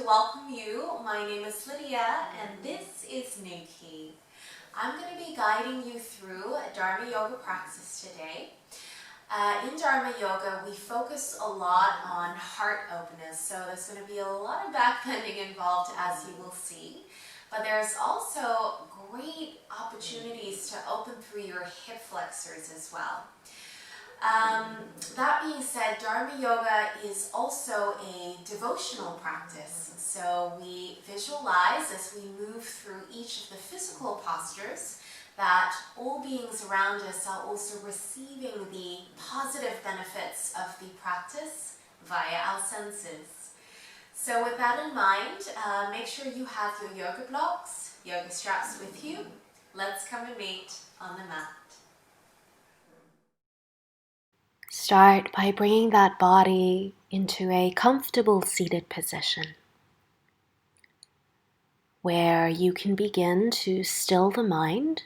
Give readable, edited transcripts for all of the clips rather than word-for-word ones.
welcome you. My name is Lydia and this is Nuki. I'm going to be guiding you through a Dharma Yoga practice today. In Dharma Yoga, we focus a lot on heart openness, so there's going to be a lot of backbending involved, as you will see. But there's also great opportunities to open through your hip flexors as well. That being said, Dharma Yoga is also a devotional practice. So we visualize as we move through each of the physical postures that all beings around us are also receiving the positive benefits of the practice via our senses. So with that in mind, make sure you have your yoga blocks, yoga straps with you. Let's come and meet on the mat. Start by bringing that body into a comfortable seated position where you can begin to still the mind.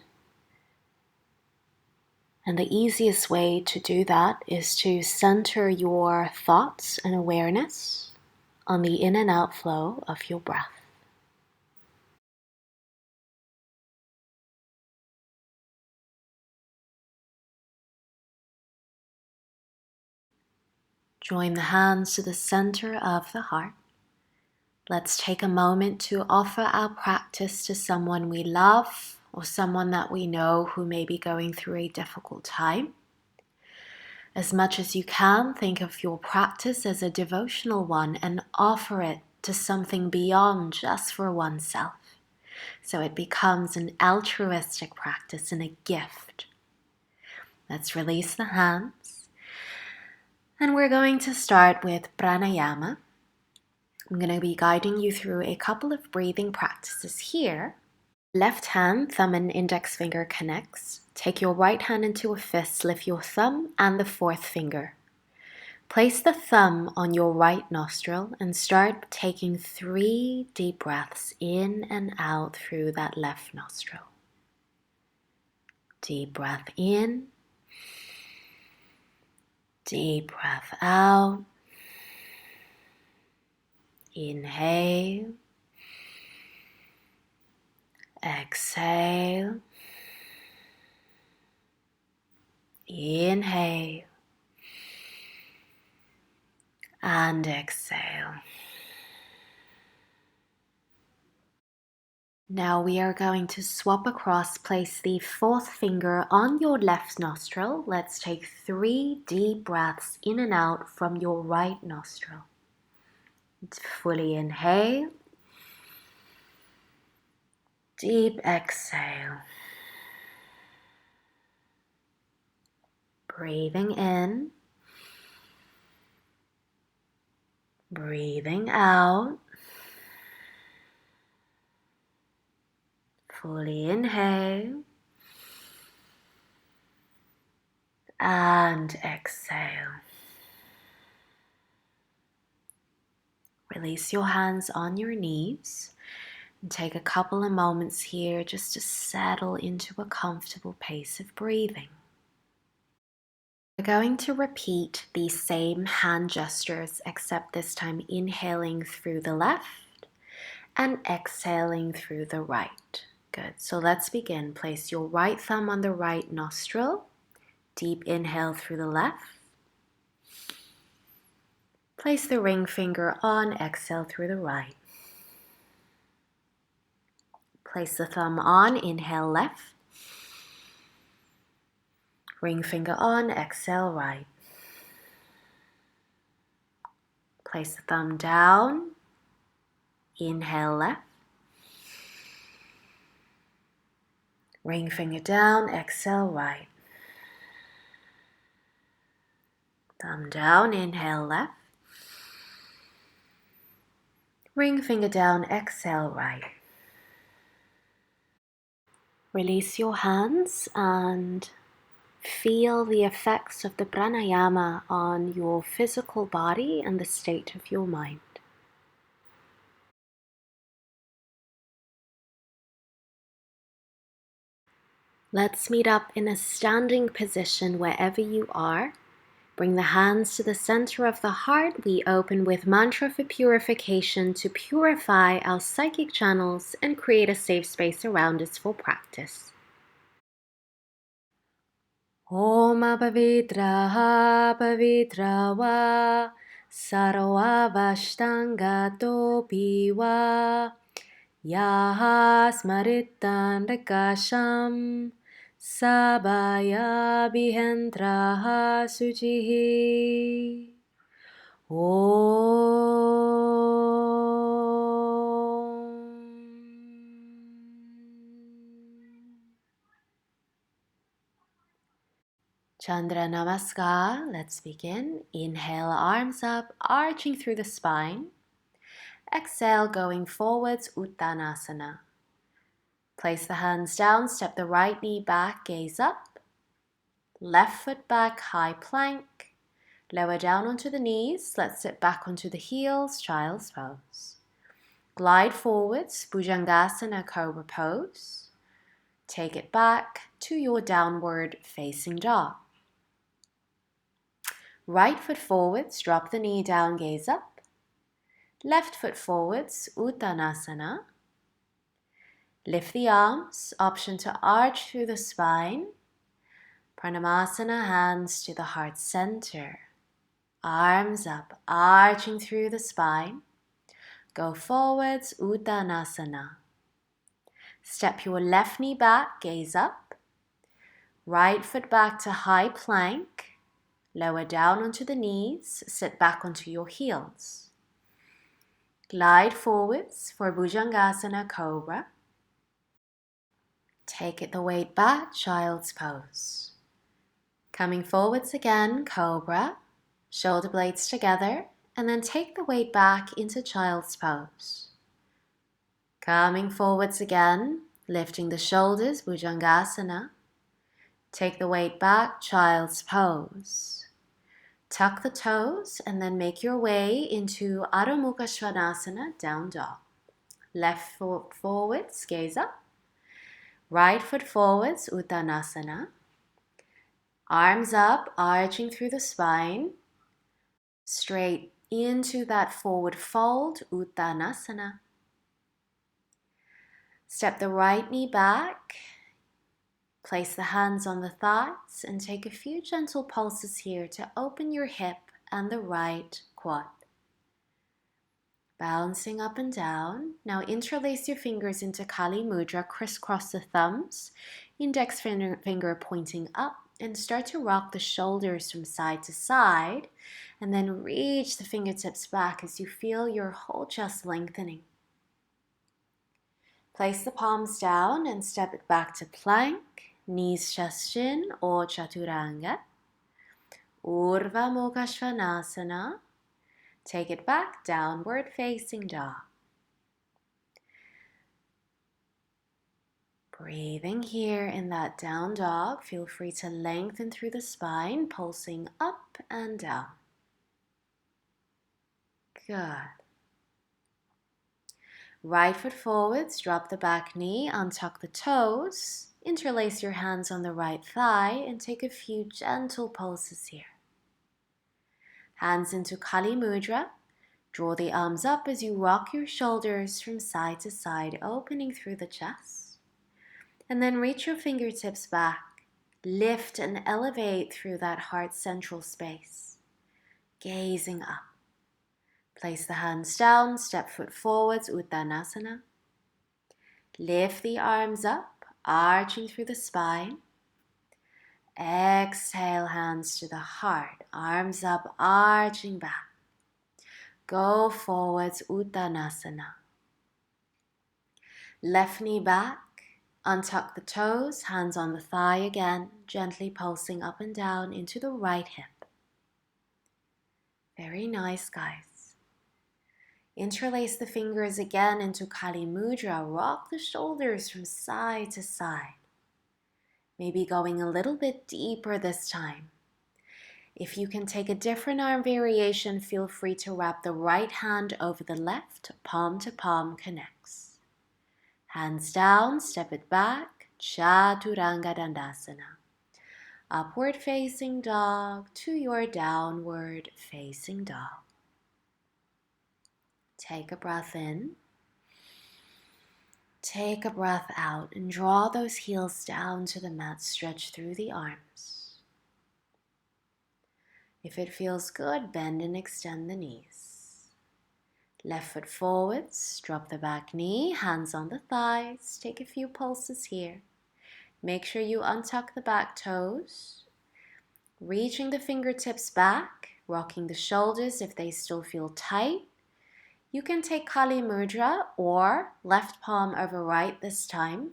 And the easiest way to do that is to center your thoughts and awareness on the in and out flow of your breath. Join the hands to the center of the heart. Let's take a moment to offer our practice to someone we love or someone that we know who may be going through a difficult time. As much as you can, think of your practice as a devotional one and offer it to something beyond just for oneself. So it becomes an altruistic practice and a gift. Let's release the hands. And we're going to start with Pranayama. I'm going to be guiding you through a couple of breathing practices here. Left hand, thumb and index finger connects. Take your right hand into a fist, lift your thumb and the fourth finger. Place the thumb on your right nostril and start taking 3 deep breaths in and out through that left nostril. Deep breath in, deep breath out. Inhale, exhale, inhale, and exhale. Now we are going to swap across, place the fourth finger on your left nostril. Let's take 3 deep breaths in and out from your right nostril. Fully inhale, deep exhale. Breathing in, breathing out. Fully inhale and exhale. Release your hands on your knees and take a couple of moments here just to settle into a comfortable pace of breathing. We're going to repeat the same hand gestures, except this time inhaling through the left and exhaling through the right. Good. So let's begin. Place your right thumb on the right nostril. Deep inhale through the left. Place the ring finger on, exhale through the right. Place the thumb on, inhale left. Ring finger on, exhale right. Place the thumb down, inhale left. Ring finger down, exhale right. Thumb down, inhale left. Ring finger down, exhale right. Release your hands and feel the effects of the pranayama on your physical body and the state of your mind. Let's meet up in a standing position wherever you are. Bring the hands to the center of the heart. We open with mantra for purification to purify our psychic channels and create a safe space around us for practice. Om Pavitra Pavitra Va Sarva Vashtanga Piva Yaha Smaritan Rakasham Sabaya Bihendraha Sujihi. Chandra Namaskar. Let's begin. Inhale, arms up, arching through the spine. Exhale, going forwards, Uttanasana. Place the hands down, step the right knee back, gaze up. Left foot back, high plank. Lower down onto the knees. Let's sit back onto the heels, child's pose. Glide forwards, Bhujangasana, cobra pose. Take it back to your downward facing dog. Right foot forwards, drop the knee down, gaze up. Left foot forwards, Uttanasana. Lift the arms, option to arch through the spine. Pranayama, hands to the heart center. Arms up, arching through the spine. Go forwards, Uttanasana. Step your left knee back, gaze up. Right foot back to high plank. Lower down onto the knees, sit back onto your heels. Glide forwards for Bhujangasana, cobra. Take it the weight back, child's pose. Coming forwards again, cobra. Shoulder blades together, and then take the weight back into child's pose. Coming forwards again, lifting the shoulders, Bhujangasana. Take the weight back, child's pose. Tuck the toes and then make your way into Adho Mukha Svanasana, down dog. Left foot forwards, gaze up. Right foot forwards, Uttanasana. Arms up, arching through the spine. Straight into that forward fold, Uttanasana. Step the right knee back. Place the hands on the thighs and take a few gentle pulses here to open your hip and the right quad. Bouncing up and down. Now interlace your fingers into Kali Mudra, crisscross the thumbs, index finger pointing up, and start to rock the shoulders from side to side, and then reach the fingertips back as you feel your whole chest lengthening. Place the palms down and step it back to plank, knees chest chin or chaturanga. Urdhva Mukha Svanasana. Take it back, downward facing dog. Breathing here in that down dog, feel free to lengthen through the spine, pulsing up and down. Good. Right foot forwards, drop the back knee, untuck the toes, interlace your hands on the right thigh and take a few gentle pulses here. Hands into Kali Mudra. Draw the arms up as you rock your shoulders from side to side, opening through the chest. And then reach your fingertips back. Lift and elevate through that heart central space. Gazing up. Place the hands down, step foot forwards, Uttanasana. Lift the arms up, arching through the spine. Exhale, hands to the heart, arms up, arching back. Go forwards, Uttanasana. Left knee back, untuck the toes, hands on the thigh again, gently pulsing up and down into the right hip. Very nice, guys. Interlace the fingers again into Kali Mudra. Rock the shoulders from side to side. Maybe going a little bit deeper this time. If you can take a different arm variation, feel free to wrap the right hand over the left, palm to palm connects. Hands down, step it back, Chaturanga Dandasana. upward facing dog to your downward facing dog. Take a breath in. Take a breath out and draw those heels down to the mat. Stretch through the arms. If it feels good, bend and extend the knees. Left foot forwards, drop the back knee, hands on the thighs. Take a few pulses here. Make sure you untuck the back toes. Reaching the fingertips back, rocking the shoulders if they still feel tight. You can take Kali Mudra or left palm over right this time.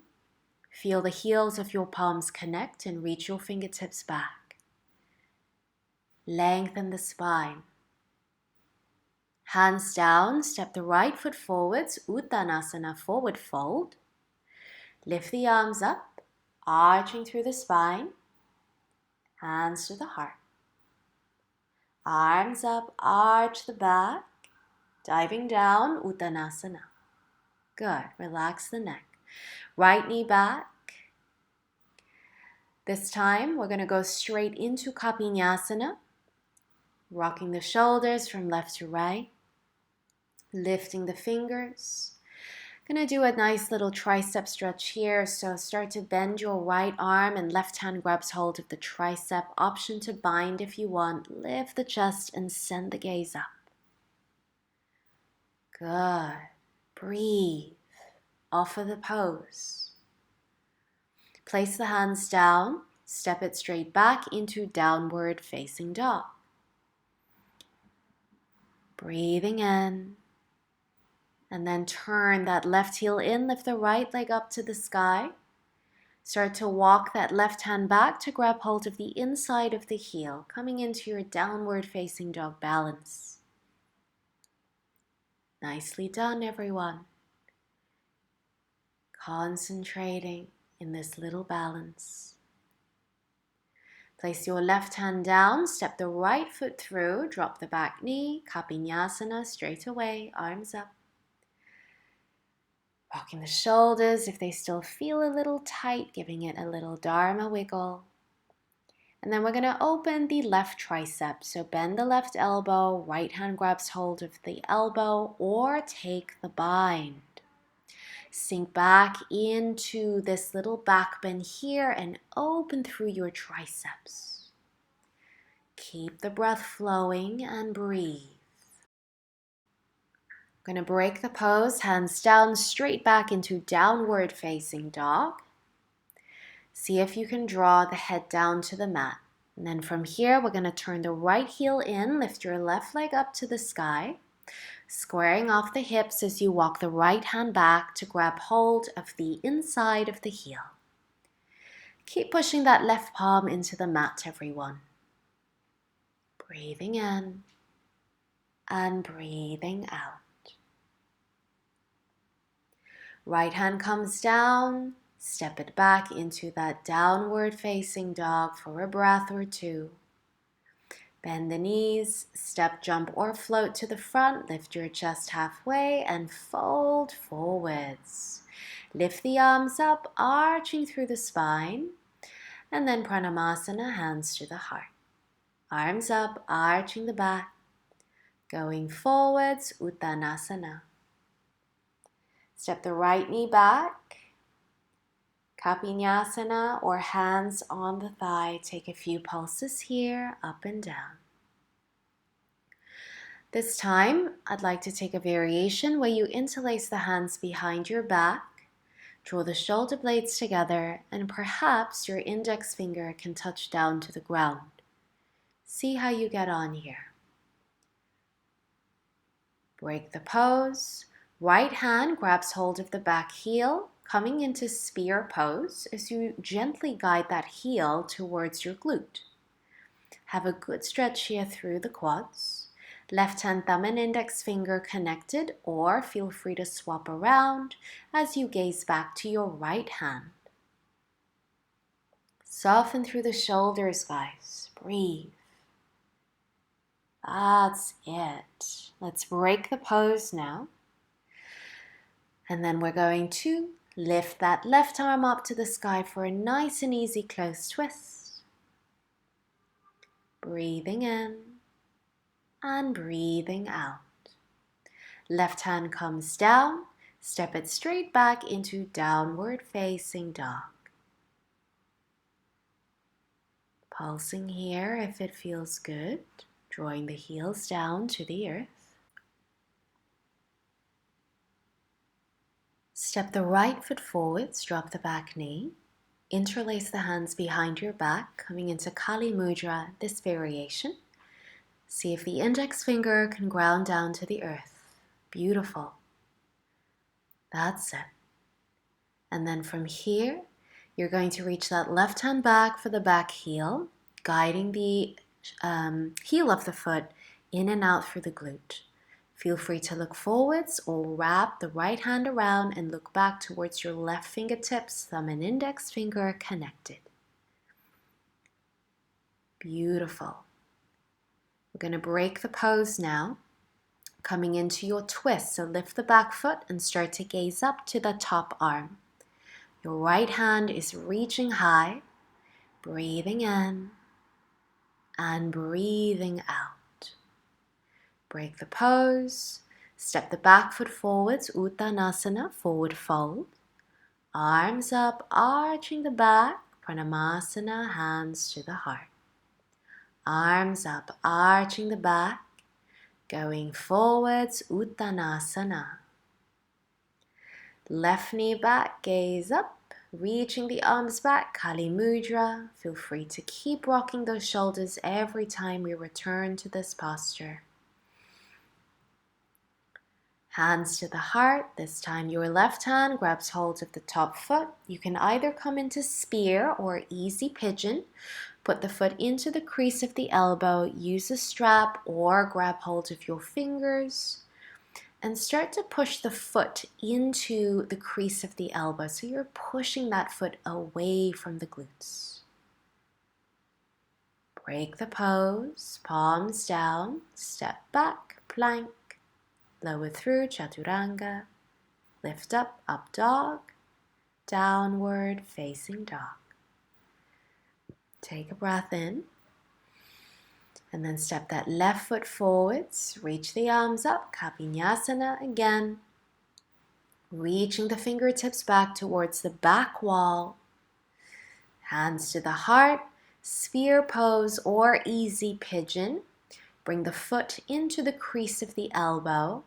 Feel the heels of your palms connect and reach your fingertips back. Lengthen the spine. Hands down, step the right foot forwards, Uttanasana, forward fold. Lift the arms up, arching through the spine. Hands to the heart. Arms up, arch the back. Diving down, Uttanasana. Good. Relax the neck. Right knee back. This time, we're going to go straight into Kapinyasana. Rocking the shoulders from left to right. Lifting the fingers. Going to do a nice little tricep stretch here. So start to bend your right arm and left hand grabs hold of the tricep. Option to bind if you want. Lift the chest and send the gaze up. Good. Breathe. Offer the pose. Place the hands down. Step it straight back into downward facing dog. Breathing in. And then turn that left heel in. Lift the right leg up to the sky. Start to walk that left hand back to grab hold of the inside of the heel. Coming into your downward facing dog balance. Nicely done, everyone. Concentrating in this little balance. Place your left hand down, step the right foot through, drop the back knee, Kapinyasana, straight away, arms up. Rocking the shoulders if they still feel a little tight, giving it a little Dharma wiggle. And then we're going to open the left tricep. So bend the left elbow, right hand grabs hold of the elbow, or take the bind. Sink back into this little back bend here and open through your triceps. Keep the breath flowing and breathe. I'm going to break the pose, hands down, straight back into downward facing dog. See if you can draw the head down to the mat. And then from here, we're going to turn the right heel in, lift your left leg up to the sky, squaring off the hips as you walk the right hand back to grab hold of the inside of the heel. Keep pushing that left palm into the mat, everyone. Breathing in and breathing out. Right hand comes down. Step it back into that downward facing dog for a breath or two. Bend the knees, step, jump, or float to the front. Lift your chest halfway and fold forwards. Lift the arms up, arching through the spine. And then Pranayama, hands to the heart. Arms up, arching the back. Going forwards, Uttanasana. Step the right knee back. Kapinyasana or hands on the thigh. Take a few pulses here, up and down. This time, I'd like to take a variation where you interlace the hands behind your back, draw the shoulder blades together, and perhaps your index finger can touch down to the ground. See how you get on here. Break the pose. Right hand grabs hold of the back heel, coming into spear pose as you gently guide that heel towards your glute. Have a good stretch here through the quads. Left hand thumb and index finger connected, or feel free to swap around as you gaze back to your right hand. Soften through the shoulders, guys. Breathe. That's it. Let's break the pose now. And then we're going to lift that left arm up to the sky for a nice and easy close twist. Breathing in and breathing out. Left hand comes down, step it straight back into downward facing dog. Pulsing here if it feels good, drawing the heels down to the earth. Step the right foot forwards, drop the back knee. Interlace the hands behind your back, coming into Kali Mudra, this variation. See if the index finger can ground down to the earth. Beautiful. That's it. And then from here, you're going to reach that left hand back for the back heel, guiding the heel of the foot in and out through the glute. Feel free to look forwards or wrap the right hand around and look back towards your left fingertips, thumb and index finger connected. Beautiful. We're going to break the pose now, coming into your twist. So lift the back foot and start to gaze up to the top arm. Your right hand is reaching high, breathing in and breathing out. Break the pose, step the back foot forwards, Uttanasana, forward fold. Arms up, arching the back, Pranayama, hands to the heart. Arms up, arching the back, going forwards, Uttanasana. Left knee back, gaze up, reaching the arms back, Kali Mudra. Feel free to keep rocking those shoulders every time we return to this posture. Hands to the heart. This time your left hand grabs hold of the top foot. You can either come into spear or easy pigeon. Put the foot into the crease of the elbow. Use a strap or grab hold of your fingers. And start to push the foot into the crease of the elbow. So you're pushing that foot away from the glutes. Break the pose, palms down, step back, plank. Lower through Chaturanga, lift up, up dog, downward facing dog. Take a breath in, and then step that left foot forwards, reach the arms up, Kapinyasana again. Reaching the fingertips back towards the back wall. Hands to the heart, sphere pose or easy pigeon. Bring the foot into the crease of the elbow.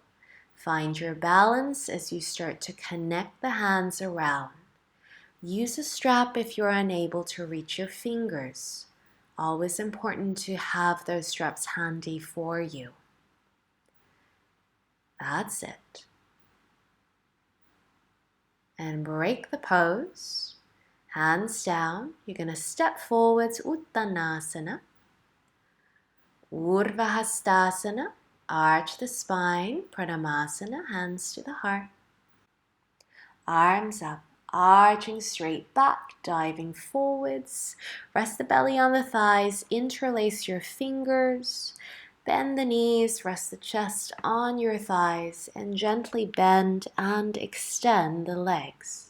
Find your balance as you start to connect the hands around. Use a strap if you're unable to reach your fingers. Always important to have those straps handy for you. That's it. And break the pose. Hands down. You're going to step forwards, Uttanasana. Vashi Stasana, arch the spine, Pranayama, hands to the heart. Arms up, arching straight back, diving forwards. Rest the belly on the thighs, interlace your fingers. Bend the knees, rest the chest on your thighs, and gently bend and extend the legs.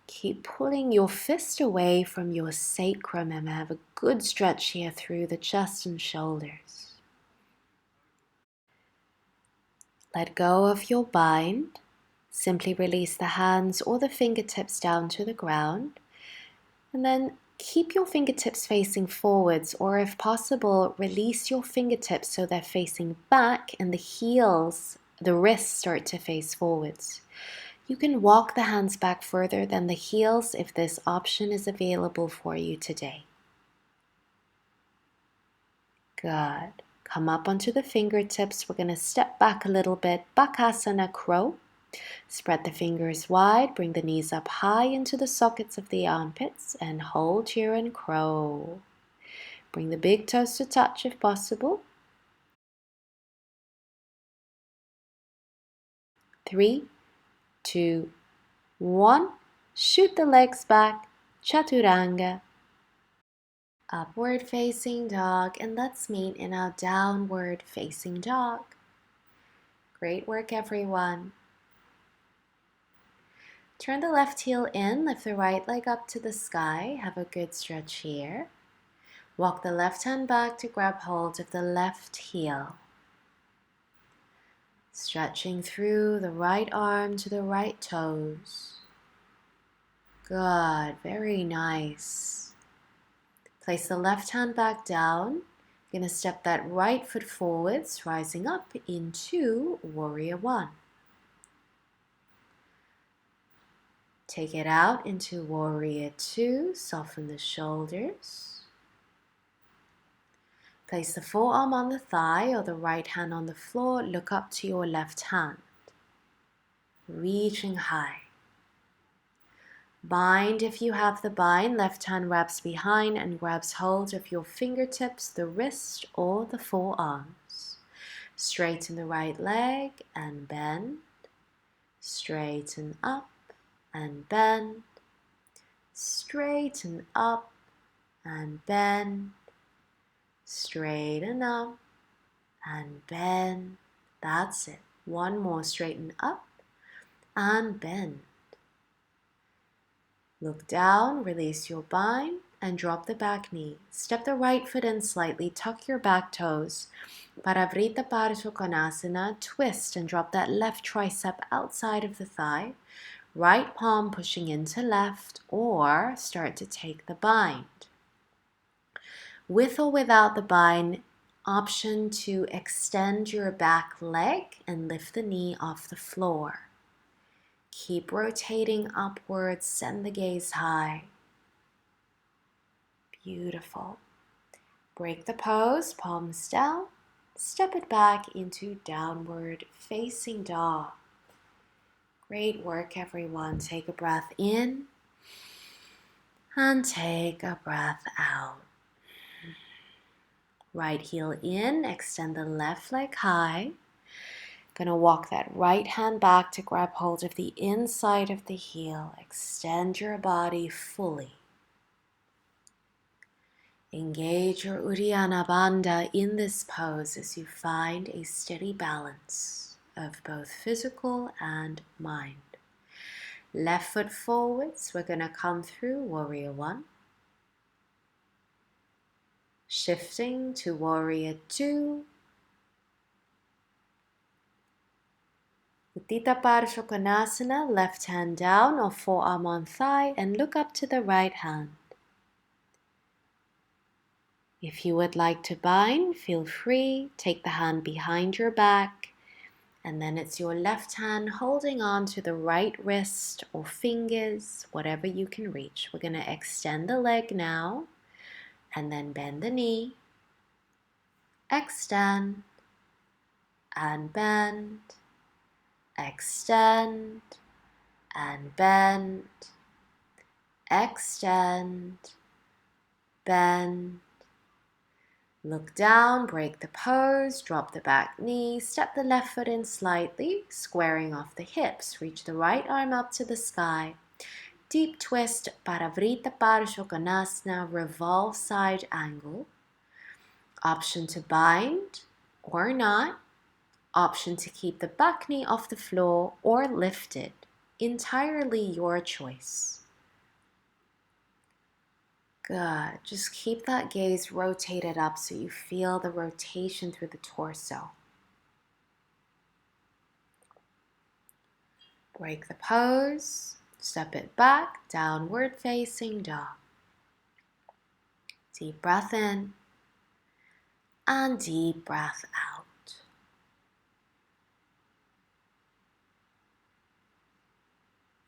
Keep pulling your fist away from your sacrum and have a good stretch here through the chest and shoulders. Let go of your bind. Simply release the hands or the fingertips down to the ground. And then keep your fingertips facing forwards, or if possible, release your fingertips so they're facing back and the heels, the wrists start to face forwards. You can walk the hands back further than the heels if this option is available for you today. Good. Come up onto the fingertips. We're going to step back a little bit. Bakasana, crow. Spread the fingers wide. Bring the knees up high into the sockets of the armpits and hold here in crow. Bring the big toes to touch if possible. 3, 2, 1. Shoot the legs back. Chaturanga. Upward facing dog, and let's meet in our downward facing dog. Great work, everyone. Turn the left heel in, lift the right leg up to the sky. Have a good stretch here. Walk the left hand back to grab hold of the left heel. Stretching through the right arm to the right toes. Good, very nice. Place the left hand back down. You're going to step that right foot forwards, rising up into Warrior One. Take it out into Warrior Two, soften the shoulders. Place the forearm on the thigh or the right hand on the floor, look up to your left hand. Reaching high. Bind if you have the bind, left hand wraps behind and grabs hold of your fingertips, the wrist or the forearms. Straighten the right leg and bend. Straighten up and bend. Straighten up and bend. Straighten up and bend. That's it. One more, straighten up and bend. Look down, release your bind, and drop the back knee. Step the right foot in slightly, tuck your back toes. Parivrtta Parasukhanasana, twist and drop that left tricep outside of the thigh. Right palm pushing into left, or start to take the bind. With or without the bind, option to extend your back leg and lift the knee off the floor. Keep rotating upwards, send the gaze high. Beautiful. Break the pose, palms down. Step it back into downward facing dog. Great work, everyone. Take a breath in and take a breath out. Right heel in, extend the left leg high. Gonna walk that right hand back to grab hold of the inside of the heel. Extend your body fully. Engage your Uddiyana Bandha in this pose as you find a steady balance of both physical and mind. Left foot forwards, we're gonna come through Warrior One. Shifting to Warrior Two. Utthita Parasukhanasana, left hand down or forearm on thigh and look up to the right hand. If you would like to bind, feel free. Take the hand behind your back and then it's your left hand holding on to the right wrist or fingers, whatever you can reach. We're going to extend the leg now and then bend the knee. Extend and bend. Extend and bend, extend, bend. Look down, break the pose, drop the back knee, step the left foot in slightly, squaring off the hips. Reach the right arm up to the sky. Deep twist, Parivrtta Parasukhanasana, revolve side angle. Option to bind or not. Option to keep the back knee off the floor or lifted. Entirely your choice. Good. Just keep that gaze rotated up so you feel the rotation through the torso. Break the pose. Step it back. Downward facing dog. Deep breath in and deep breath out.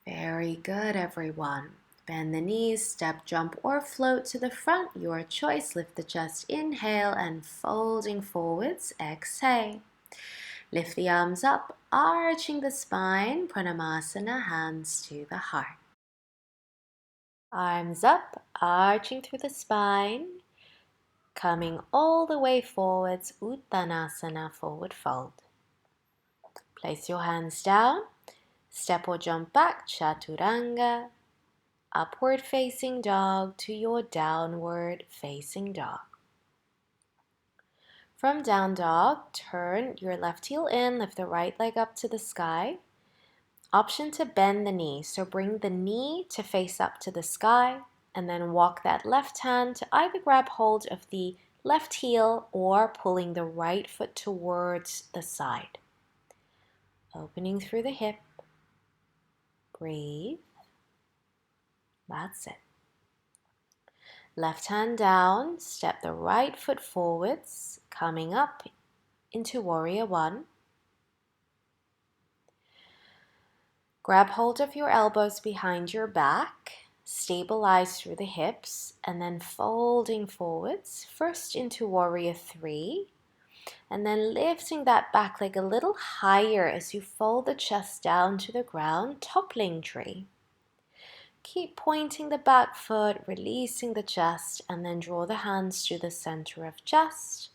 Very good, everyone. Bend the knees, step, jump, or float to the front. Your choice. Lift the chest, inhale, and folding forwards, exhale. Lift the arms up, arching the spine. Pranayama, hands to the heart. Arms up, arching through the spine. Coming all the way forwards, Uttanasana, forward fold. Place your hands down. Step or jump back, Chaturanga, upward facing dog to your downward facing dog. From down dog, turn your left heel in, lift the right leg up to the sky. Option to bend the knee, so bring the knee to face up to the sky. and then walk that left hand to either grab hold of the left heel or pulling the right foot towards the side. Opening through the hip. Breathe. That's it. Left hand down, step the right foot forwards, coming up into Warrior One. Grab hold of your elbows behind your back, stabilize through the hips, and then folding forwards, first into Warrior Three, and then lifting that back leg a little higher as you fold the chest down to the ground, toppling tree. Keep pointing the back foot, releasing the chest, and then draw the hands to the center of chest.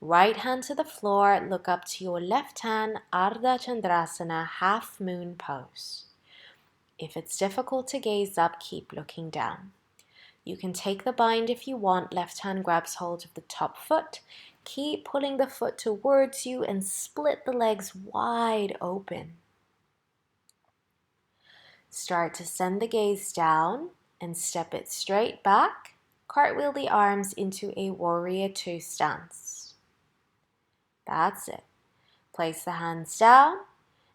Right hand to the floor, look up to your left hand, Ardha Chandrasana, half moon pose. If it's difficult to gaze up, keep looking down. You can take the bind if you want. Left hand grabs hold of the top foot. Keep pulling the foot towards you and split the legs wide open. Start to send the gaze down and step it straight back. Cartwheel the arms into a Warrior Two stance. That's it. Place the hands down,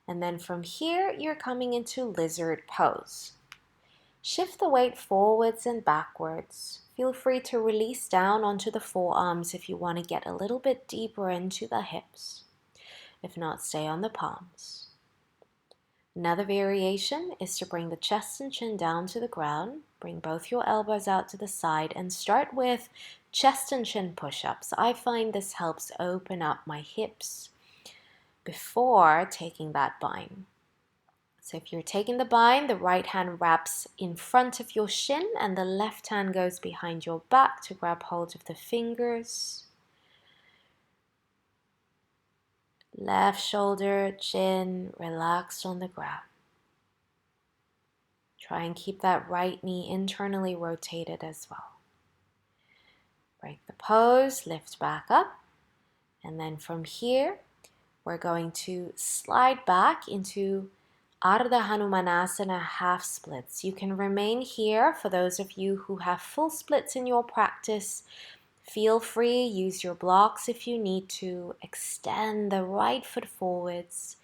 and then from here you're coming into Lizard Pose. Shift the weight forwards and backwards. Feel free to release down onto the forearms if you want to get a little bit deeper into the hips. If not, stay on the palms. Another variation is to bring the chest and chin down to the ground. Bring both your elbows out to the side and start with chest and chin push-ups. I find this helps open up my hips before taking that bind. So if you're taking the bind, the right hand wraps in front of your shin and the left hand goes behind your back to grab hold of the fingers. Left shoulder, chin, relaxed on the ground. Try and keep that right knee internally rotated as well. Break the pose, lift back up, and then from here, we're going to slide back into Ardha Hanumanasana half splits. You can remain here for those of you who have full splits in your practice. Feel free, use your blocks if you need to. Extend the right foot forwards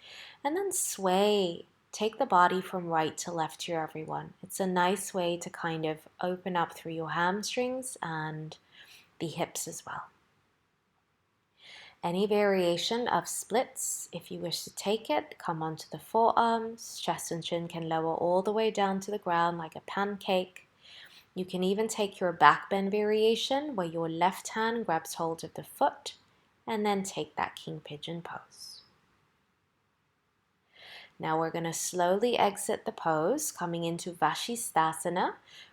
and then sway. Take the body from right to left here, everyone. It's a nice way to kind of open up through your hamstrings and the hips as well. Any variation of splits, if you wish to take it, come onto the forearms. Chest and chin can lower all the way down to the ground like a pancake. You can even take your back bend variation where your left hand grabs hold of the foot and then take that King Pigeon Pose. Now we're going to slowly exit the pose, coming into Vashi Stasana.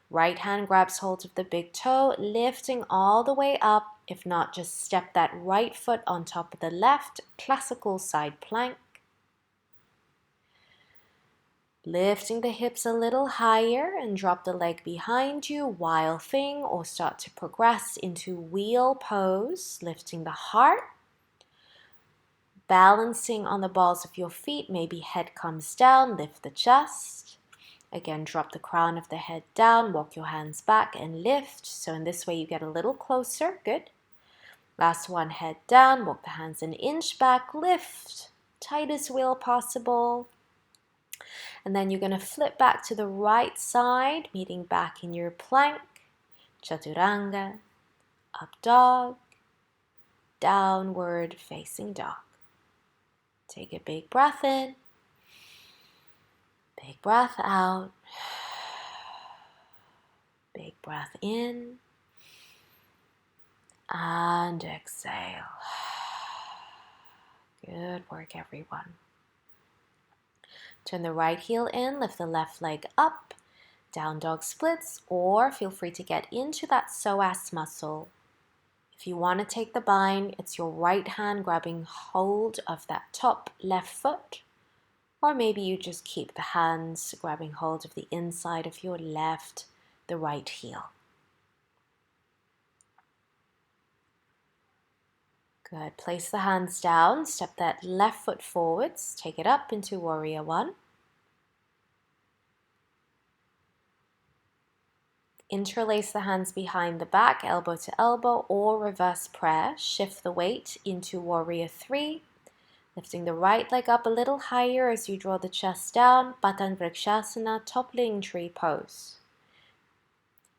Right hand grabs hold of the big toe, lifting all the way up. If not, just step that right foot on top of the left, classical side plank. Lifting the hips a little higher and drop the leg behind you, wild thing, or start to progress into wheel pose, lifting the heart. Balancing on the balls of your feet, maybe head comes down, lift the chest. Again, drop the crown of the head down, walk your hands back and lift. So in this way you get a little closer, good. Last one, head down, walk the hands an inch back, lift, tightest wheel possible. And then you're going to flip back to the right side, meeting back in your plank, chaturanga, up dog, downward facing dog. Take a big breath in, big breath out, big breath in, and exhale. Good work, everyone. Turn the right heel in, lift the left leg up, down dog splits, or feel free to get into that psoas muscle. If you want to take the bind, it's your right hand grabbing hold of that top left foot, or maybe you just keep the hands grabbing hold of the inside of your left, the right heel. Good. Place the hands down, step that left foot forwards, take it up into Warrior One. Interlace the hands behind the back, elbow to elbow, or reverse prayer. Shift the weight into Warrior 3. Lifting the right leg up a little higher as you draw the chest down, Patan Vrikshasana, toppling tree pose.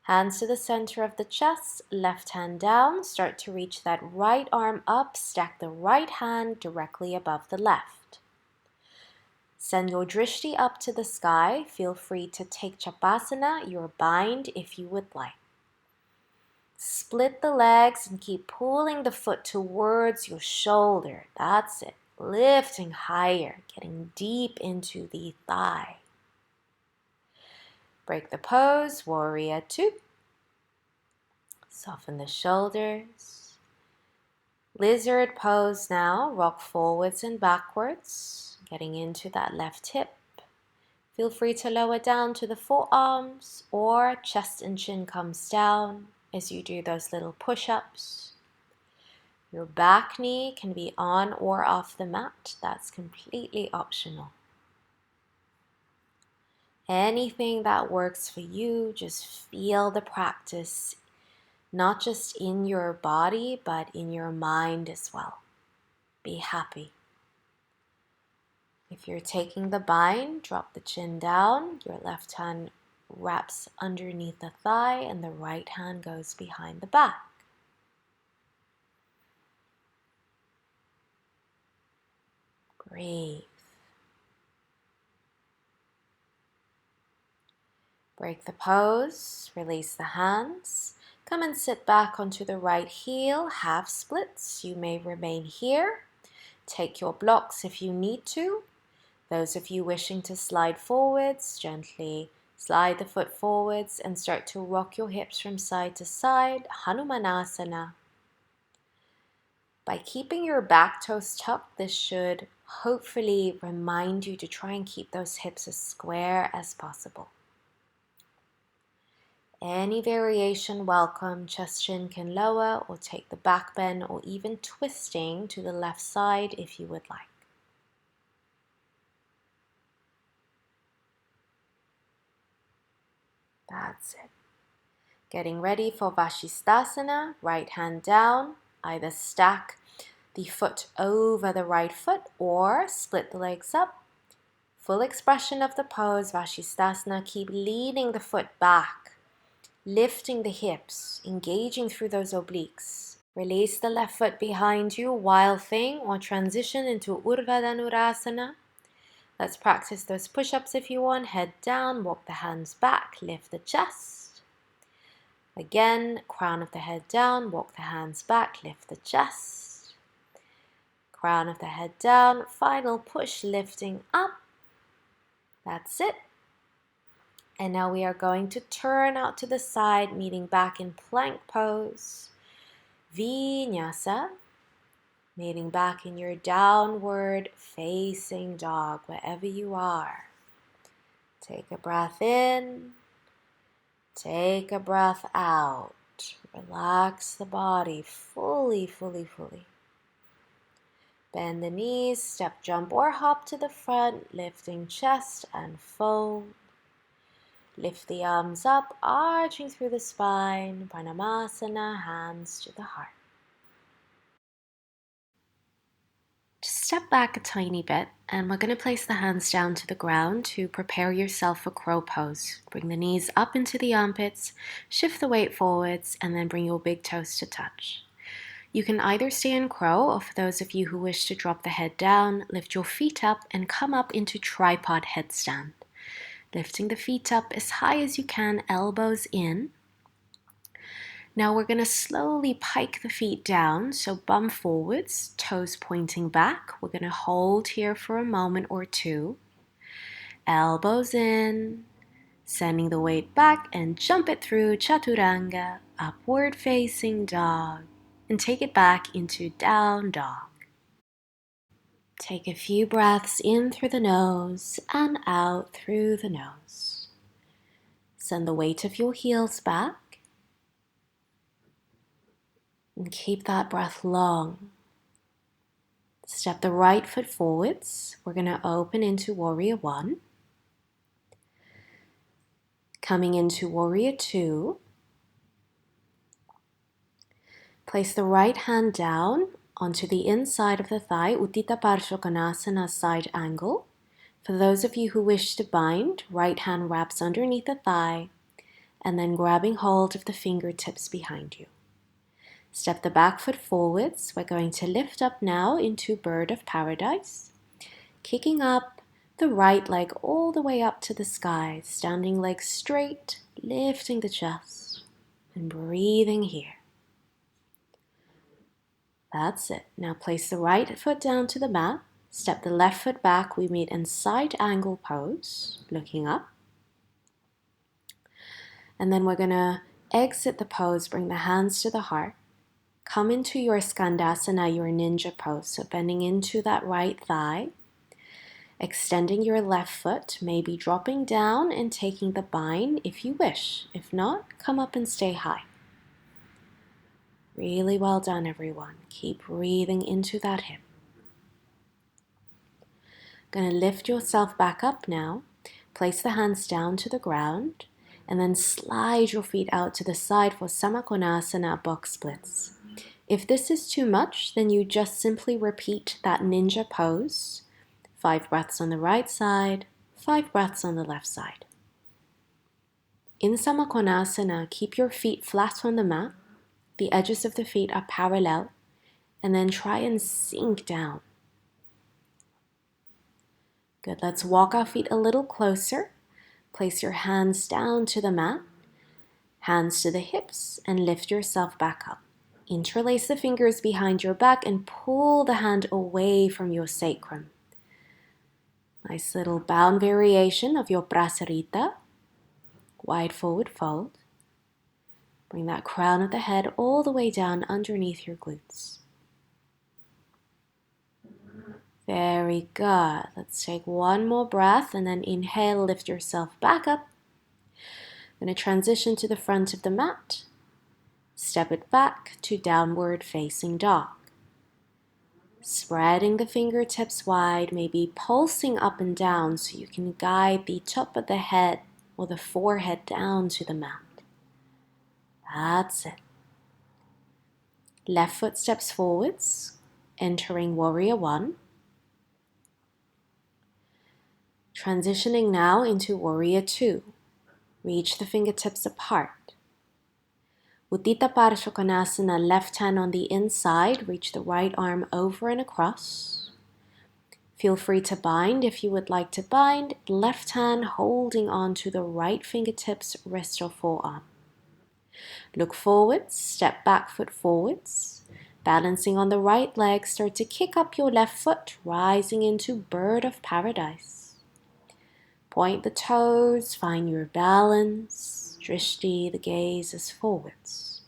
Hands to the center of the chest, left hand down, start to reach that right arm up, stack the right hand directly above the left. Send your drishti up to the sky, feel free to take Chapasana, your bind if you would like. Split the legs and keep pulling the foot towards your shoulder, that's it. Lifting higher, getting deep into the thigh. Break the pose, Warrior 2. Soften the shoulders. Lizard pose now, rock forwards and backwards, getting into that left hip. Feel free to lower down to the forearms or chest and chin comes down as you do those little push-ups. Your back knee can be on or off the mat. That's completely optional. Anything that works for you, just feel the practice, not just in your body, but in your mind as well. Be happy. If you're taking the bind, drop the chin down. Your left hand wraps underneath the thigh and the right hand goes behind the back. Breathe. Break the pose, release the hands. Come and sit back onto the right heel, half splits. You may remain here. Take your blocks if you need to. Those of you wishing to slide forwards, gently slide the foot forwards and start to rock your hips from side to side, Hanumanasana. By keeping your back toes tucked, this should hopefully remind you to try and keep those hips as square as possible. Any variation welcome, chest chin can lower or take the back bend or even twisting to the left side if you would like. That's it. Getting ready for Vashi Stasana, right hand down, either stack the foot over the right foot or split the legs up. Full expression of the pose, Vashi Stasana, keep leaning the foot back, lifting the hips, engaging through those obliques. Release the left foot behind you, wild thing, or transition into Urdhva Dhanurasana. Let's practice those push-ups if you want. Head down, walk the hands back, lift the chest. Again, crown of the head down, walk the hands back, lift the chest. Crown of the head down, final push, lifting up. That's it. And now we are going to turn out to the side, meeting back in plank pose. Vinyasa. Meeting back in your downward facing dog, wherever you are. Take a breath in. Take a breath out. Relax the body fully. Bend the knees, step, jump, or hop to the front, lifting chest and fold. Lift the arms up, arching through the spine. Pranayama, hands to the heart. Just step back a tiny bit, and we're going to place the hands down to the ground to prepare yourself for crow pose. Bring the knees up into the armpits, shift the weight forwards, and then bring your big toes to touch. You can either stay in crow, or for those of you who wish to drop the head down, lift your feet up and come up into tripod headstand. Lifting the feet up as high as you can, elbows in. Now we're going to slowly pike the feet down, so bum forwards, toes pointing back. We're going to hold here for a moment or two. Elbows in, sending the weight back and jump it through Chaturanga, upward facing dog, and take it back into down dog. Take a few breaths in through the nose and out through the nose. Send the weight of your heels back. And keep that breath long. Step the right foot forwards. We're going to open into Warrior 1. Coming into Warrior 2. Place the right hand down onto the inside of the thigh, Ekapada Rajakapothanasana, side angle. For those of you who wish to bind, right hand wraps underneath the thigh and then grabbing hold of the fingertips behind you. Step the back foot forwards. We're going to lift up now into Bird of Paradise, kicking up the right leg all the way up to the sky, standing legs straight, lifting the chest and breathing here. That's it. Now place the right foot down to the mat. Step the left foot back. We meet in side angle pose, looking up. And then we're going to exit the pose, bring the hands to the heart. Come into your Skandasana, your ninja pose. So bending into that right thigh. Extending your left foot, maybe dropping down and taking the bind if you wish. If not, come up and stay high. Really well done, everyone. Keep breathing into that hip. Going to lift yourself back up now. Place the hands down to the ground and then slide your feet out to the side for Samakonasana, box splits. If this is too much, then you just simply repeat that ninja pose. 5 breaths on the right side, 5 breaths on the left side. In Samakonasana, keep your feet flat on the mat. The edges of the feet are parallel, and then try and sink down. Good, let's walk our feet a little closer. Place your hands down to the mat, hands to the hips, and lift yourself back up. Interlace the fingers behind your back and pull the hand away from your sacrum. Nice little bound variation of your prasarita. Wide forward fold. Bring that crown of the head all the way down underneath your glutes. Very good. Let's take one more breath and then inhale, lift yourself back up. Going to transition to the front of the mat. Step it back to downward facing dog. Spreading the fingertips wide, maybe pulsing up and down so you can guide the top of the head or the forehead down to the mat. That's it. Left foot steps forwards, entering Warrior One. Transitioning now into Warrior Two. Reach the fingertips apart. Ekapada Rajakapothanasana, left hand on the inside, reach the right arm over and across. Feel free to bind if you would like to bind. Left hand holding on to the right fingertips, wrist or forearm. Look forwards, step back foot forwards. Balancing on the right leg, start to kick up your left foot, rising into Bird of Paradise. Point the toes, find your balance. Drishti, the gaze is forwards.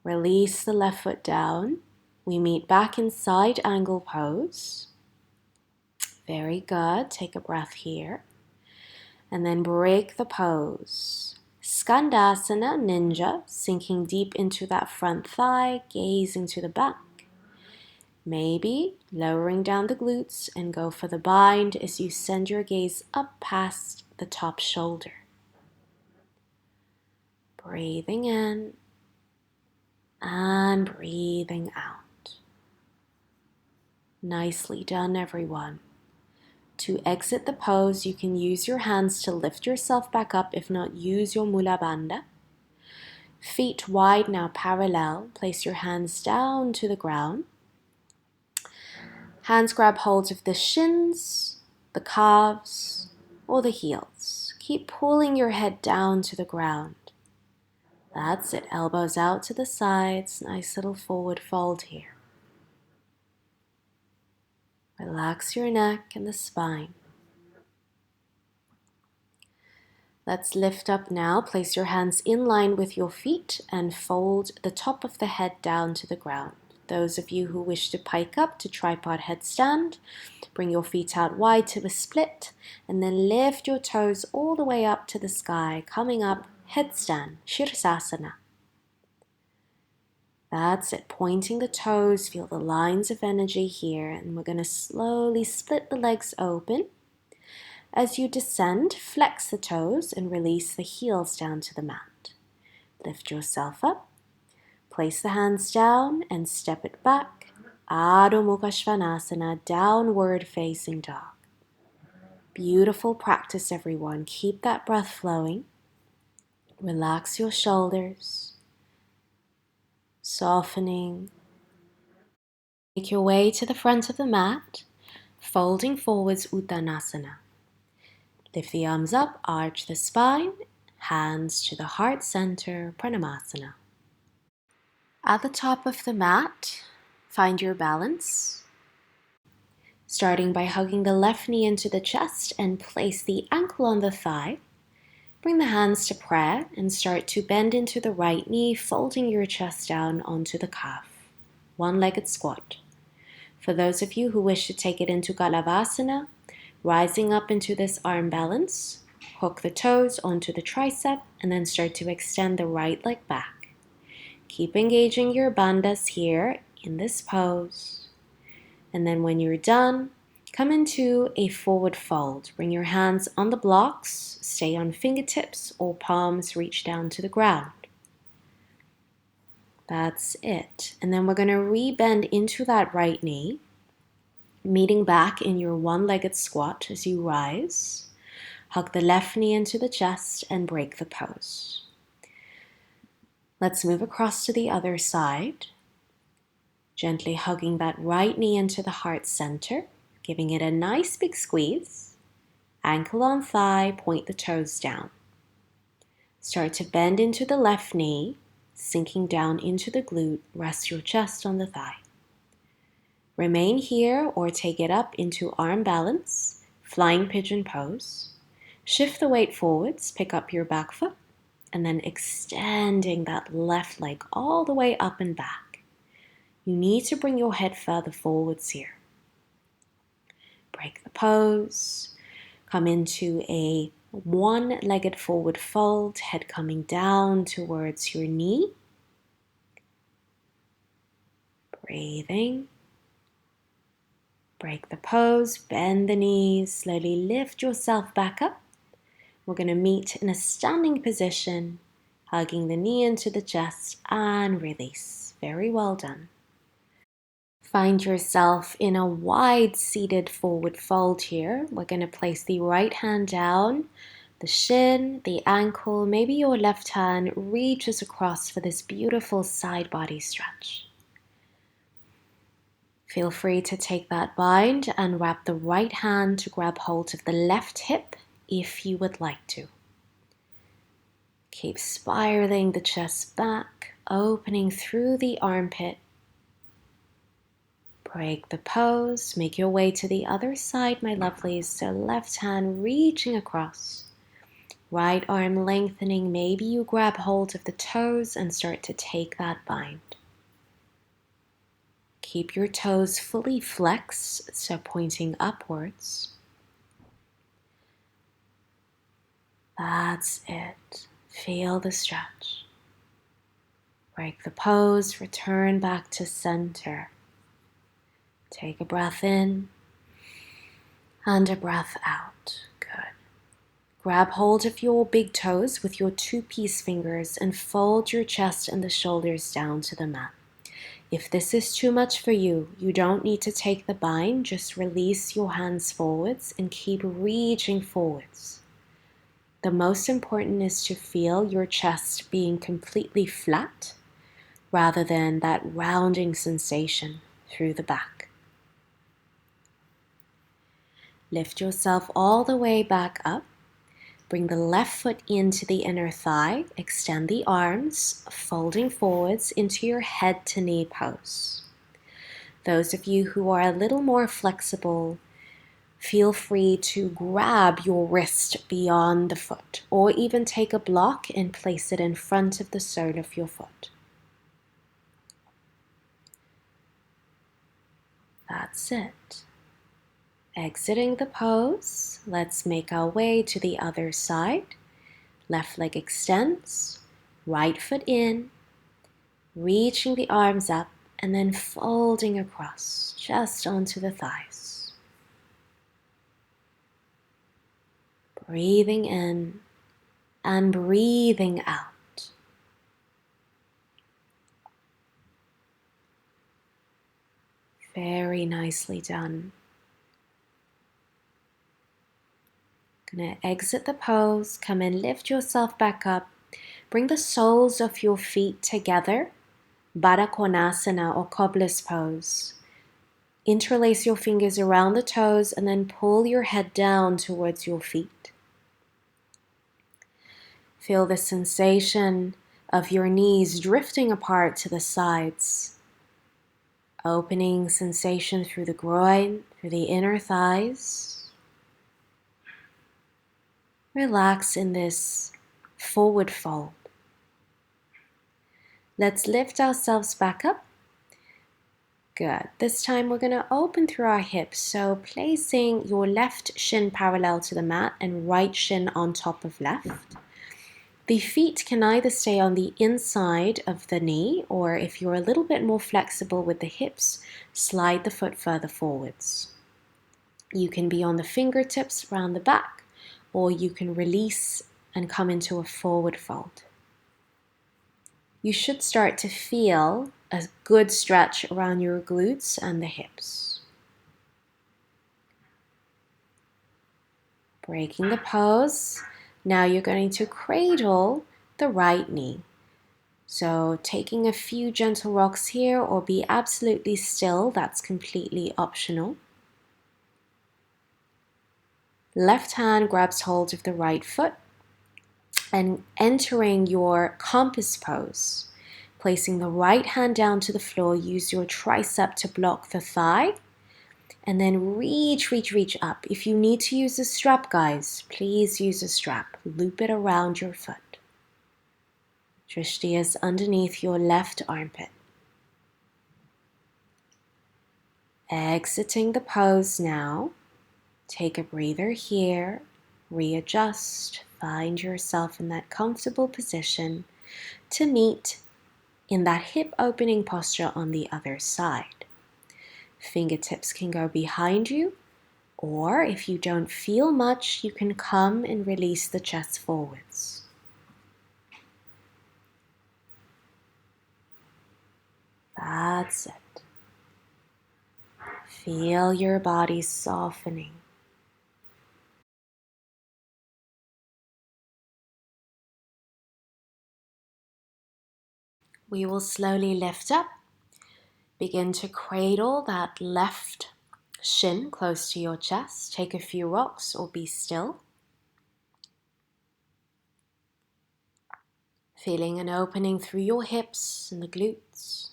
Release the left foot down. We meet back in side angle pose. Very good. Take a breath here. And then break the pose. Skandasana, ninja, sinking deep into that front thigh, gazing to the back. Maybe lowering down the glutes and go for the bind as you send your gaze up past the top shoulder. Breathing in and breathing out. Nicely done, everyone. To exit the pose, you can use your hands to lift yourself back up. If not, use your Mula Bandha. Feet wide now parallel. Place your hands down to the ground. Hands grab hold of the shins, the calves, or the heels. Keep pulling your head down to the ground. That's it. Elbows out to the sides. Nice little forward fold here. Relax your neck and the spine. Let's lift up now. Place your hands in line with your feet and fold the top of the head down to the ground. Those of you who wish to pike up to tripod headstand, bring your feet out wide to a split and then lift your toes all the way up to the sky, coming up headstand, Shirsasana. That's it, pointing the toes, feel the lines of energy here, and we're going to slowly split the legs open. As you descend, flex the toes and release the heels down to the mat. Lift yourself up. Place the hands down and step it back. Adho Mukha Svanasana, downward facing dog. Beautiful practice, everyone. Keep that breath flowing. Relax your shoulders, softening. Make your way to the front of the mat, folding forwards Uttanasana. Lift the arms up, arch the spine, hands to the heart center, Pranayama. At the top of the mat, find your balance. Starting by hugging the left knee into the chest and place the ankle on the thigh. Bring the hands to prayer and start to bend into the right knee, folding your chest down onto the calf. One-legged squat. For those of you who wish to take it into Kapinyasana, rising up into this arm balance, hook the toes onto the tricep and then start to extend the right leg back. Keep engaging your bandhas here in this pose. And then when you're done, come into a forward fold. Bring your hands on the blocks, stay on fingertips or palms reach down to the ground. That's it. And then we're going to re-bend into that right knee, meeting back in your one-legged squat as you rise. Hug the left knee into the chest and break the pose. Let's move across to the other side. Gently hugging that right knee into the heart center, giving it a nice big squeeze. Ankle on thigh, point the toes down. Start to bend into the left knee, sinking down into the glute, rest your chest on the thigh. Remain here or take it up into arm balance, flying pigeon pose. Shift the weight forwards, pick up your back foot, and then extending that left leg all the way up and back. You need to bring your head further forwards here. Break the pose. Come into a one-legged forward fold, head coming down towards your knee. Breathing. Break the pose, bend the knees, slowly lift yourself back up. We're going to meet in a standing position, hugging the knee into the chest and release. Very well done. Find yourself in a wide seated forward fold here. We're going to place the right hand down, the shin, the ankle, maybe your left hand reaches across for this beautiful side body stretch. Feel free to take that bind and wrap the right hand to grab hold of the left hip if you would like to. Keep spiraling the chest back, opening through the armpit. Break the pose, make your way to the other side, my lovelies. So left hand reaching across, right arm lengthening. Maybe you grab hold of the toes and start to take that bind. Keep your toes fully flexed, so pointing upwards. That's it. Feel the stretch. Break the pose, return back to center. Take a breath in and a breath out. Good. Grab hold of your big toes with your two peace fingers and fold your chest and the shoulders down to the mat. If this is too much for you, you don't need to take the bind. Just release your hands forwards and keep reaching forwards. The most important is to feel your chest being completely flat rather than that rounding sensation through the back. Lift yourself all the way back up. Bring the left foot into the inner thigh. Extend the arms, folding forwards into your head to knee pose. Those of you who are a little more flexible, feel free to grab your wrist beyond the foot, or even take a block and place it in front of the sole of your foot. That's it. Exiting the pose, let's make our way to the other side. Left leg extends, right foot in, reaching the arms up, and then folding across just onto the thighs. Breathing in and breathing out. Very nicely done. Gonna exit the pose, come and lift yourself back up. Bring the soles of your feet together, Baddha Konasana or cobbler's pose. Interlace your fingers around the toes and then pull your head down towards your feet. Feel the sensation of your knees drifting apart to the sides. Opening sensation through the groin, through the inner thighs. Relax in this forward fold. Let's lift ourselves back up. Good. This time we're going to open through our hips. So placing your left shin parallel to the mat and right shin on top of left. The feet can either stay on the inside of the knee, or if you're a little bit more flexible with the hips, slide the foot further forwards. You can be on the fingertips around the back, or you can release and come into a forward fold. You should start to feel a good stretch around your glutes and the hips. Breaking the pose. Now you're going to cradle the right knee. So taking a few gentle rocks here or be absolutely still, that's completely optional. Left hand grabs hold of the right foot and entering your compass pose. Placing the right hand down to the floor, use your tricep to block the thigh. And then reach up. If you need to use a strap, guys, please use a strap. Loop it around your foot. Drishti is underneath your left armpit. Exiting the pose now. Take a breather here. Readjust. Find yourself in that comfortable position to meet in that hip opening posture on the other side. Fingertips can go behind you, or if you don't feel much, you can come and release the chest forwards. That's it. Feel your body softening. We will slowly lift up. Begin to cradle that left shin close to your chest. Take a few rocks or be still. Feeling an opening through your hips and the glutes.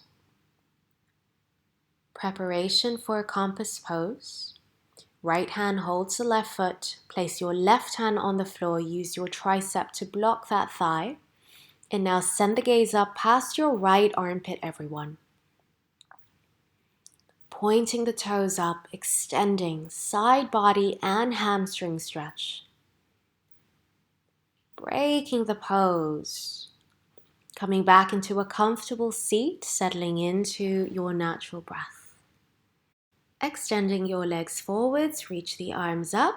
Preparation for a compass pose. Right hand holds the left foot. Place your left hand on the floor. Use your tricep to block that thigh. And now send the gaze up past your right armpit, everyone. Pointing the toes up, extending side body and hamstring stretch. Breaking the pose. Coming back into a comfortable seat, settling into your natural breath. Extending your legs forwards, reach the arms up.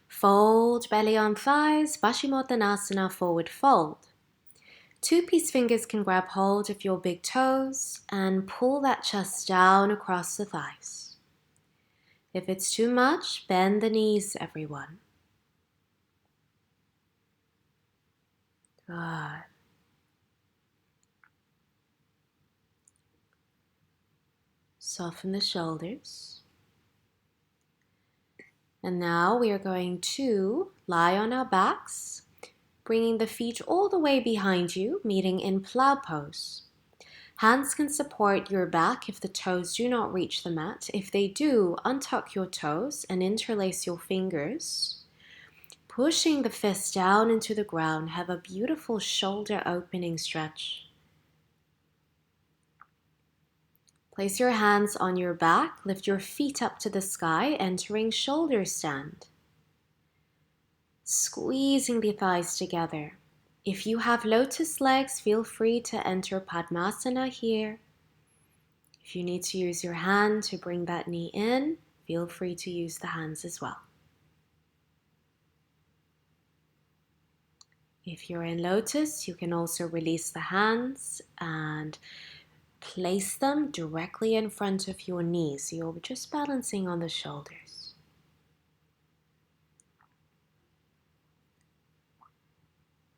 Fold belly on thighs, Bashimothanasana, forward fold. Two-piece fingers can grab hold of your big toes and pull that chest down across the thighs. If it's too much, bend the knees, everyone. Good. Soften the shoulders. And now we are going to lie on our backs, bringing the feet all the way behind you, meeting in Plow Pose. Hands can support your back if the toes do not reach the mat. If they do, untuck your toes and interlace your fingers. Pushing the fists down into the ground, have a beautiful shoulder opening stretch. Place your hands on your back, lift your feet up to the sky, entering shoulder stand. Squeezing the thighs together. If you have lotus legs, feel free to enter Padmasana here. If you need to use your hand to bring that knee in, feel free to use the hands as well. If you're in lotus, you can also release the hands and place them directly in front of your knees. So you're just balancing on the shoulders.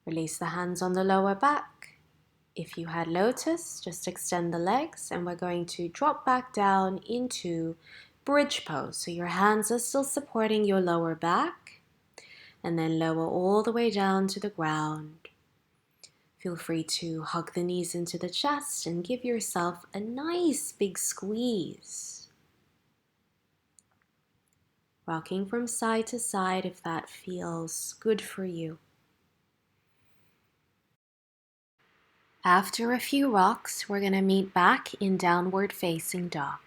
Release the hands on the lower back. If you had lotus, just extend the legs, and we're going to drop back down into bridge pose. So your hands are still supporting your lower back, and then lower all the way down to the ground. Feel free to hug the knees into the chest and give yourself a nice big squeeze. Rocking from side to side if that feels good for you. After a few rocks, we're going to meet back in downward facing dog.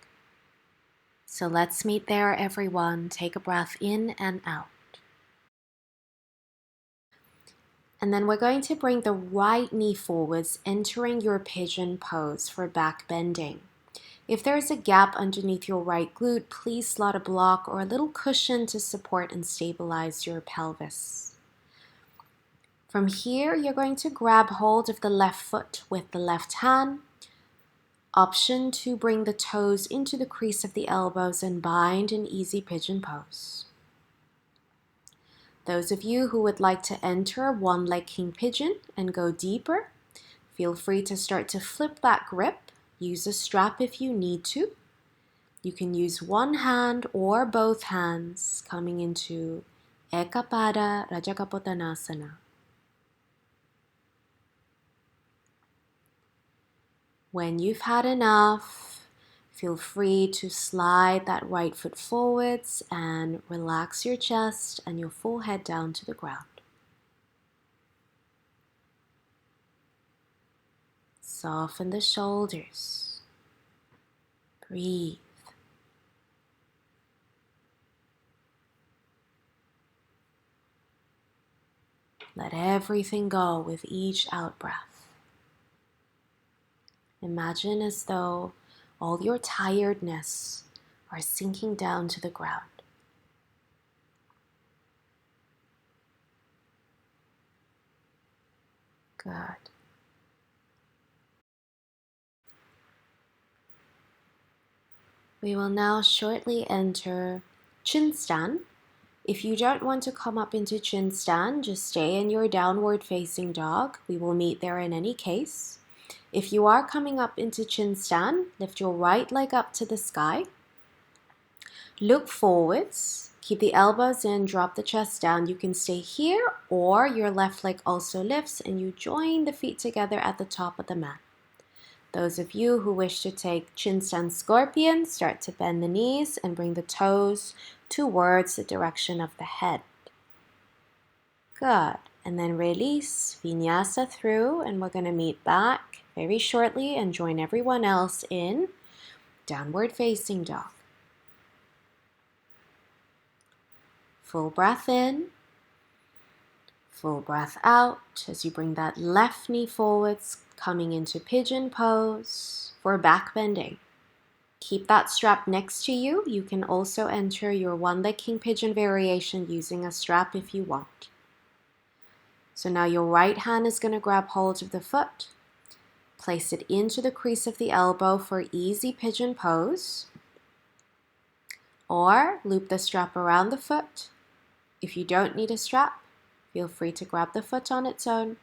So let's meet there, everyone. Take a breath in and out. And then we're going to bring the right knee forwards, entering your pigeon pose for back bending. If there's a gap underneath your right glute, please slot a block or a little cushion to support and stabilize your pelvis. From here, you're going to grab hold of the left foot with the left hand. Option to bring the toes into the crease of the elbows and bind in easy pigeon pose. Those of you who would like to enter one leg king pigeon and go deeper, feel free to start to flip that grip. Use a strap if you need to. You can use one hand or both hands coming into Ekapada Rajakapothanasana. When you've had enough, feel free to slide that right foot forwards and relax your chest and your full head down to the ground. Soften the shoulders. Breathe. Let everything go with each out-breath. Imagine as though all your tiredness are sinking down to the ground. Good. We will now shortly enter chin stand. If you don't want to come up into chin stand, just stay in your downward facing dog. We will meet there in any case. If you are coming up into chin stand, lift your right leg up to the sky. Look forwards. Keep the elbows in, drop the chest down. You can stay here, or your left leg also lifts and you join the feet together at the top of the mat. Those of you who wish to take chin stand scorpion, start to bend the knees and bring the toes towards the direction of the head. Good. And then release, vinyasa through, and we're going to meet back very shortly and join everyone else in downward facing dog. Full breath in, full breath out as you bring that left knee forwards, coming into pigeon pose for back bending. Keep that strap next to you. You can also enter your one leg king pigeon variation using a strap if you want. So now your right hand is going to grab hold of the foot, place it into the crease of the elbow for easy pigeon pose, or loop the strap around the foot. If you don't need a strap, feel free to grab the foot on its own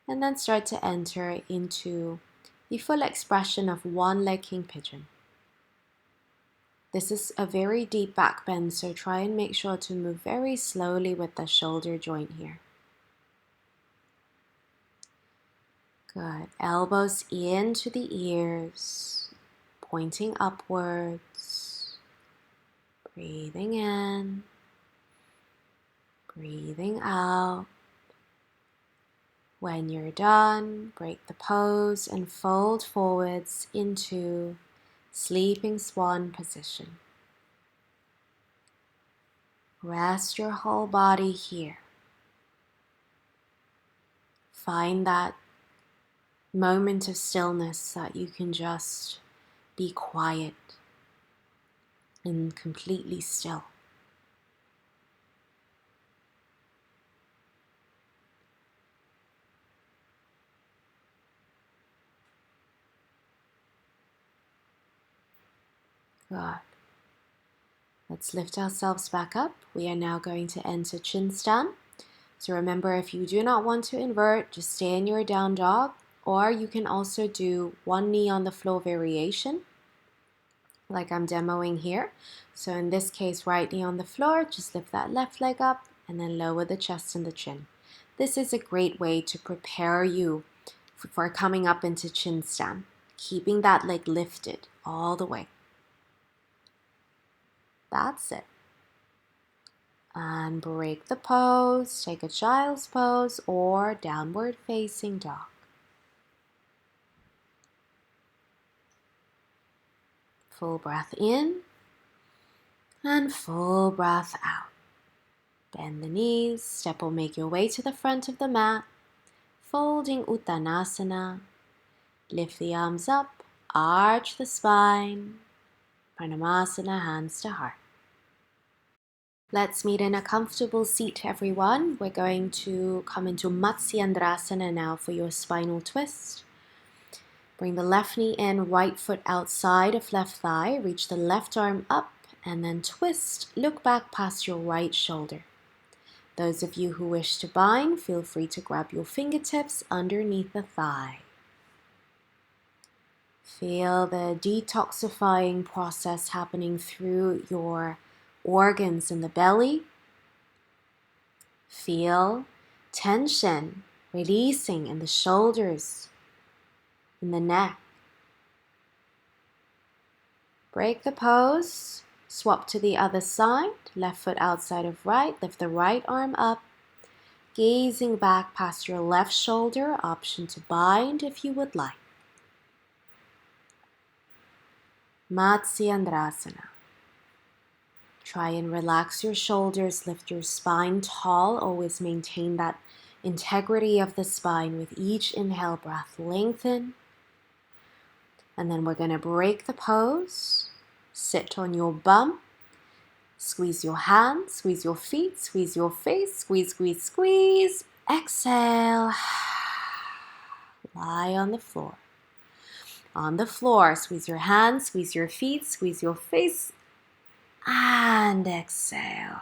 and then start to enter into the full expression of one leg king pigeon. This is a very deep back bend, so try and make sure to move very slowly with the shoulder joint here. Good. Elbows into the ears, pointing upwards. Breathing in, breathing out. When you're done, break the pose and fold forwards into sleeping swan position. Rest your whole body here. Find that moment of stillness that you can just be quiet and completely still. Good. Let's lift ourselves back up. We are now going to enter chin stand. So remember, if you do not want to invert, just stay in your down dog, or you can also do one knee on the floor variation, like I'm demoing here. So in this case, right knee on the floor, just lift that left leg up and then lower the chest and the chin. This is a great way to prepare you for coming up into chin stand, keeping that leg lifted all the way. That's it. And break the pose, take a child's pose or downward facing dog. Full breath in and full breath out. Bend the knees, step or make your way to the front of the mat, folding Uttanasana. Lift the arms up, arch the spine, Pranayama, hands to heart. Let's meet in a comfortable seat, everyone. We're going to come into Matsyendrasana now for your spinal twist. Bring the left knee in, right foot outside of left thigh. Reach the left arm up and then twist. Look back past your right shoulder. Those of you who wish to bind, feel free to grab your fingertips underneath the thigh. Feel the detoxifying process happening through your organs in the belly. Feel tension releasing in the shoulders, in the neck. Break the pose, swap to the other side, left foot outside of right, lift the right arm up, gazing back past your left shoulder, option to bind if you would like. Matsyendrasana. Try and relax your shoulders, lift your spine tall, always maintain that integrity of the spine with each inhale breath. Lengthen. And then we're going to break the pose. Sit on your bum. Squeeze your hands, squeeze your feet, squeeze your face, squeeze, squeeze, squeeze. Exhale. Lie on the floor. On the floor, squeeze your hands, squeeze your feet, squeeze your face, and exhale.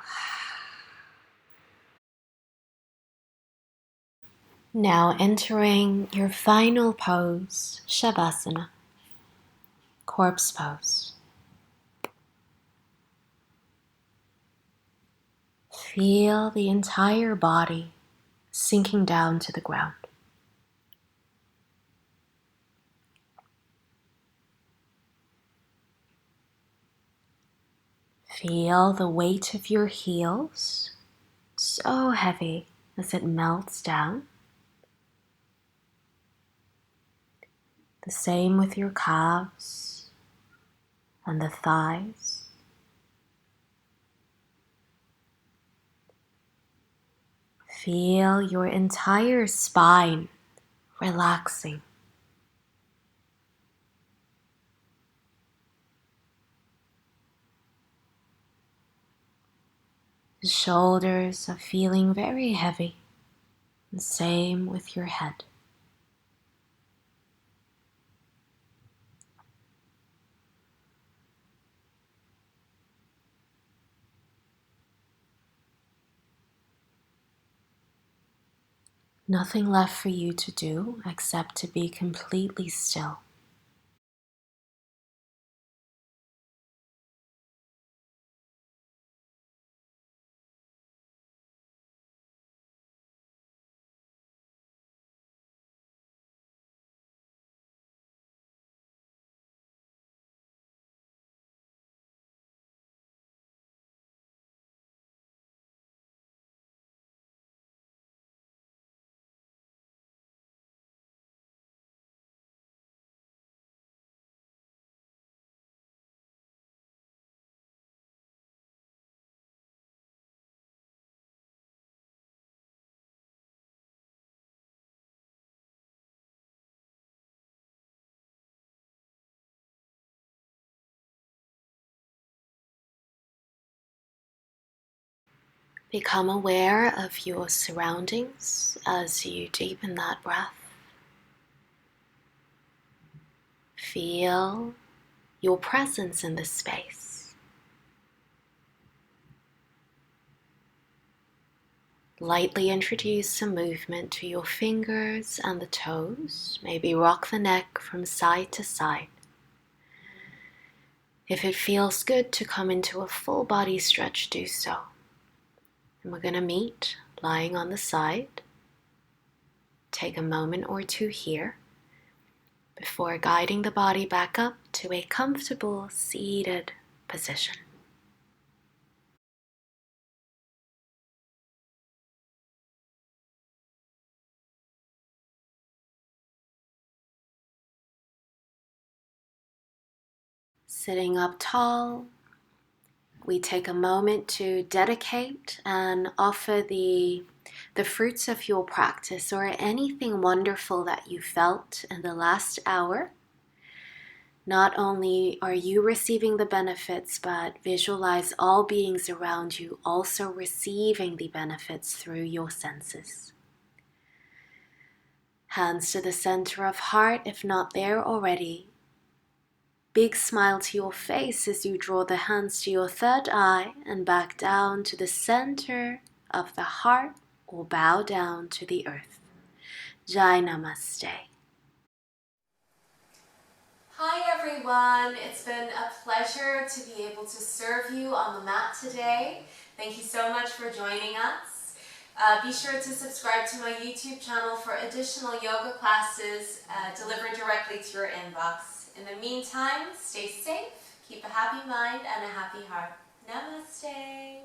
Now entering your final pose, Shavasana, corpse pose. Feel the entire body sinking down to the ground. Feel the weight of your heels, so heavy as it melts down. The same with your calves and the thighs. Feel your entire spine relaxing. The shoulders are feeling very heavy. The same with your head. Nothing left for you to do except to be completely still. Become aware of your surroundings as you deepen that breath. Feel your presence in this space. Lightly introduce some movement to your fingers and the toes. Maybe rock the neck from side to side. If it feels good to come into a full body stretch, do so. And we're going to meet lying on the side. Take a moment or two here before guiding the body back up to a comfortable seated position. Sitting up tall, we take a moment to dedicate and offer the fruits of your practice or anything wonderful that you felt in the last hour. Not only are you receiving the benefits, but visualize all beings around you also receiving the benefits through your senses. Hands to the center of heart, if not there already. Big smile to your face as you draw the hands to your third eye and back down to the center of the heart or bow down to the earth. Jai Namaste. Hi everyone, it's been a pleasure to be able to serve you on the mat today. Thank you so much for joining us. Be sure to subscribe to my YouTube channel for additional yoga classes delivered directly to your inbox. In the meantime, stay safe, keep a happy mind and a happy heart. Namaste.